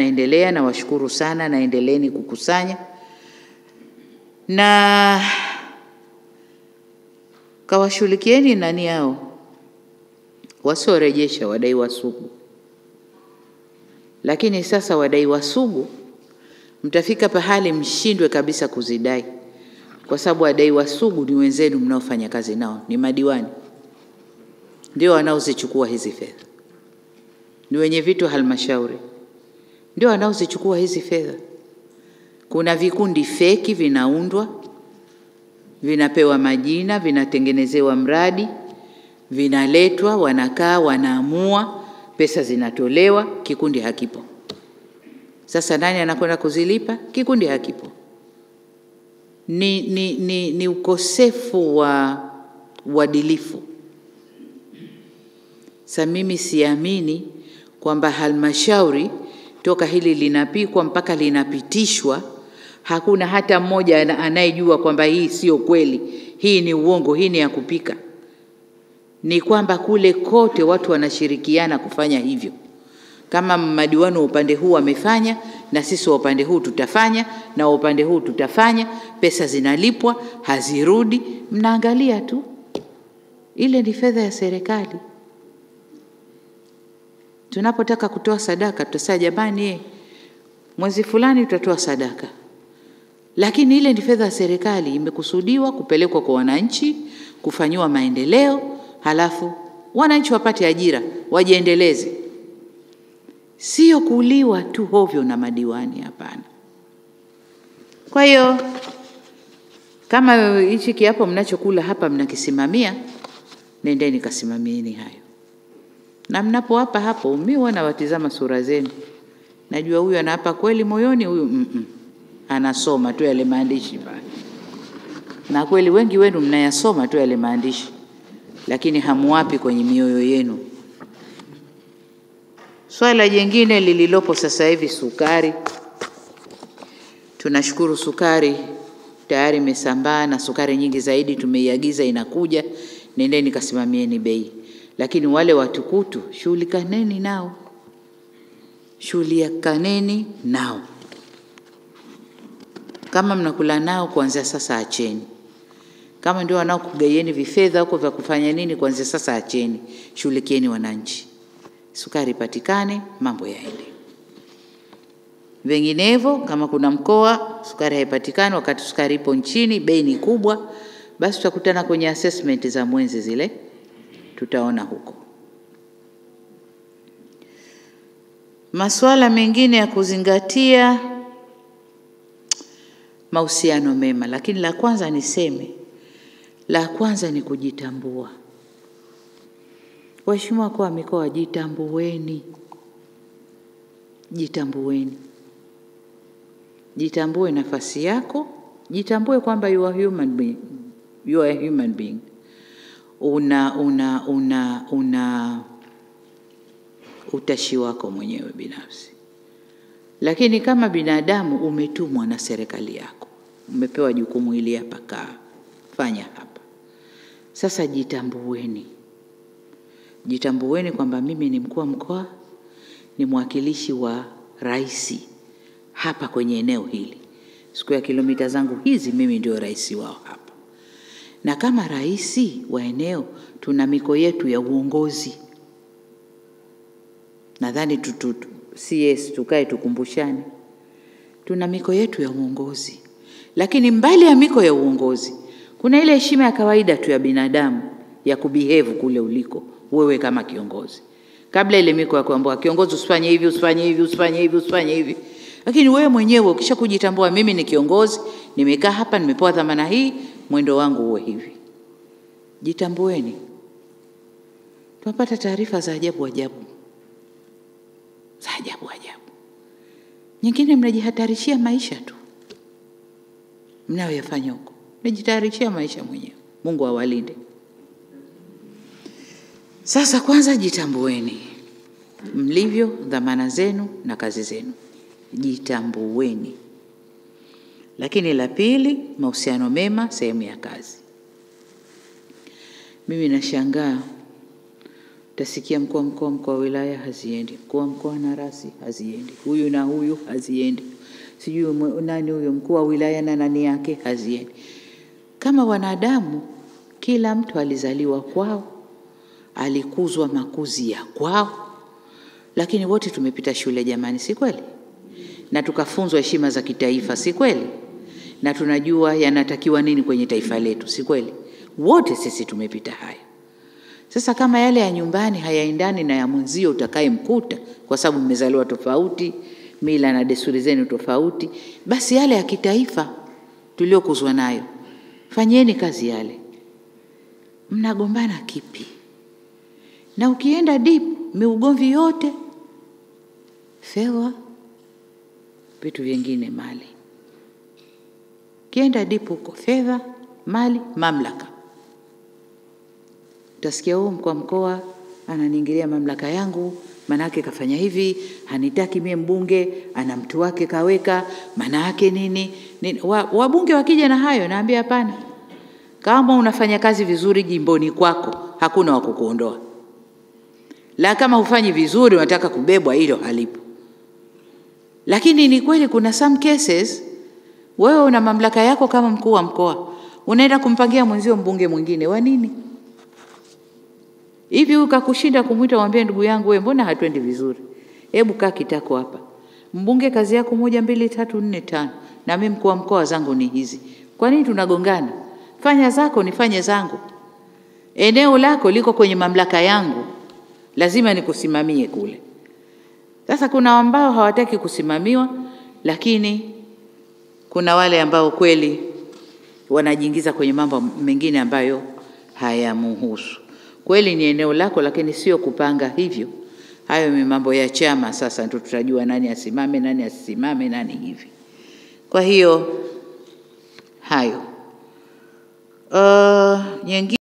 Naendelea na washukuru sana, naendeleeni kukusanya. Na kawashughulikieni nani hao wasiorejesha wadai wasugu. Lakini sasa wadai wasugu mtafika pahali mshindwe kabisa kuzidai, kwa sababu wadai wasugu ni wenzenu mnaofanya kazi nao, ni madiwani ndio wanaozichukua hizi fedha, ni wenye vitu halmashauri ndio wanaozichukua hizi fedha. Kuna vikundi feki vinaundwa, vinapewa majina, vinatengenezewa mradi, vinaletwa, wanakaa, wanaamua, pesa zinatolewa, kikundi hakipo. Sasa nani anakwenda kuzilipa? Kikundi hakipo. Ni ukosefu wa uadilifu. Sasa mimi siamini kwamba halmashauri toka hili linapikwa mpaka linapitishwa hakuna hata mmoja anayejua kwamba hii sio kweli, hii ni uongo, hii ni ya kupika. Ni kwamba kule kote watu wanashirikiana kufanya hivyo. Kama madiwani wa upande huu wamefanya, na sisi wa upande huu tutafanya, na wa upande huu tutafanya, pesa zinalipwa, hazirudi, mnaangalia tu. Ile ni fedha ya serikali. Tunapotaka kutoa sadaka tutasema jamani, mwezi fulani tutatoa sadaka. Lakini ile ni fedha ya serikali, imekusudiwa kupelekwa kwa wananchi, kufanywa maendeleo, halafu wananchi wapate ajira, wajiendeleze. Sio kuliwa tu hovyo na madiwani, hapana. Kwa hiyo kama hichi kiapo mnachokula hapa mnakisimamia, nendeni kasimamieni hayo. Na mnapo hapa hapo, mimi wana watizama sura zenu. Najua huyu anaapa kweli moyoni, huyu anasoma tu yale maandishi pale. Na kweli wengi wenu mnayasoma tu yale maandishi, lakini hamuapi kwenye mioyo yenu. Swala jingine lililopo sasa hivi, sukari. Tunashukuru sukari tayari imesambaa, na sukari nyingi zaidi tumeiagiza inakuja. Nendeni kasimamieni bei. Lakini wale watukutu, shughulikaneni nao. Shughulikaneni nao. Kama mnakula nao kuanzia sasa acheni. Kama ndio wanaokugaieni vifedha huko vya kufanya nini, kuanzia sasa acheni. Shughulikieni wananchi. Sukari patikane, mambo yaende. Vinginevyo kama kuna mkoa sukari haipatikani wakati sukari ipo nchini, bei ni kubwa, basi tutakutana kwenye assessment za mwenzi zile, tutaona huko. Masuala mengine ya kuzingatia, mahusiano mema. Lakini la kwanza niseme, la kwanza ni kujitambua. Waheshimiwa kwa mikoa, jitambueni. Jitambueni. Jitambue nafasi yako, jitambue kwamba you are human being. You are a human being. Una utashi wako mwenyewe binafsi. Lakini kama binadamu umetumwa na serikali yako, umepewa jukumu hili hapa, kaa, fanya hapa. Sasa jitambueni. Jitambueni kwamba mimi ni mkuu wa mkoa, ni mwakilishi wa rais hapa kwenye eneo hili. Siku ya kilomita zangu hizi mimi ndio rais wao hapa. Na kama rais wa eneo tuna miko yetu ya uongozi. Nadhani CS tukae tukumbushane. Tuna miko yetu ya uongozi. Lakini mbali ya miko ya uongozi, kuna ile heshima ya kawaida tu ya binadamu ya kubehave kule uliko wewe kama kiongozi. Kabla ile miko ya kuambiwa kiongozi usifanye hivi, usifanye hivi, usifanye hivi, usifanye hivi. Lakini wewe mwenyewe ukisha kujitambua, mimi ni kiongozi, nimekaa hapa, nimepewa dhamana hii, mwendo wangu uwe hivi. Jitambueni. Tunapata taarifa za ajabu ajabu. Za ajabu ajabu. Nyingine mnajihatarishia maisha tu. Mnayoyafanya huko. Mnajihatarishia maisha mwenyewe. Mungu awalinde. Sasa kwanza jitambueni. Mlivyo, dhamana zenu na kazi zenu. Jitambueni. Lakini la pili, mahusiano mema sehemu ya kazi. Mimi nashangaa Utasikia mkuu wa wilaya haziendi, mkuu wa mkoa na rasi haziendi, huyu na huyu haziendi, sijui nani huyo mkuu wa wilaya na nani yake haziendi. Kama wanadamu, kila mtu alizaliwa kwao, alikuzwa makuzi ya kwao, lakini wote tumepita shule jamani, si kweli? Na tukafunzwa heshima za kitaifa, si kweli? Na tunajua yanatakiwa nini kwenye taifa letu, si kweli? Wote sisi tumepita hayo. Sasa kama yale ya nyumbani hayaendani na ya mwenzio utakayemkuta, kwa sababu mmezaliwa tofauti, mila na desturi zenu tofauti, basi yale ya kitaifa tuliokuzwa nayo, fanyeni kazi yale. Mnagombana kipi? Na ukienda deep, miugomvi yote, fedha, vitu vingine, mali. Kienda deep huko, fedha, mali, mamlaka. Utasikia huo mkuu wa mkoa ananiingilia mamlaka yangu, manake kafanya hivi, hanitaki mie mbunge, ana mtu wake kaweka, manake nini? Wabunge wakija na hayo, naambia hapana. Kama unafanya kazi vizuri jimboni kwako, hakuna wa kukuondoa. La kama hufanyi vizuri unataka kubebwa, hilo halipo. Lakini ni kweli kuna some cases wewe una mamlaka yako kama mkuu wa mkoa, unaenda kumpangia mwenzio mbunge mwingine, wa nini? Hivi ukakushinda kumuita mwambie ndugu yangu wewe mbona hatuendi vizuri? Hebu kaa kitako hapa. Mbunge kazi yako 1 2 3 4 5 na mimi mkuu wa mkoa zangu ni hizi. Kwa nini tunagongana? Fanya zako nifanye zangu. Eneo lako liko kwenye mamlaka yangu, lazima nikusimamie kule. Sasa kuna ambao hawataki kusimamiwa, lakini kuna wale ambao kweli wanajiingiza kwenye mambo mengine ambayo hayamuhusu. Kweli ni eneo lako, lakini sio kupanga hivyo. Hayo ni mambo ya chama, sasa ndio tutajua nani asimame, nani asisimame, nani hivi. Kwa hiyo hayo nyingine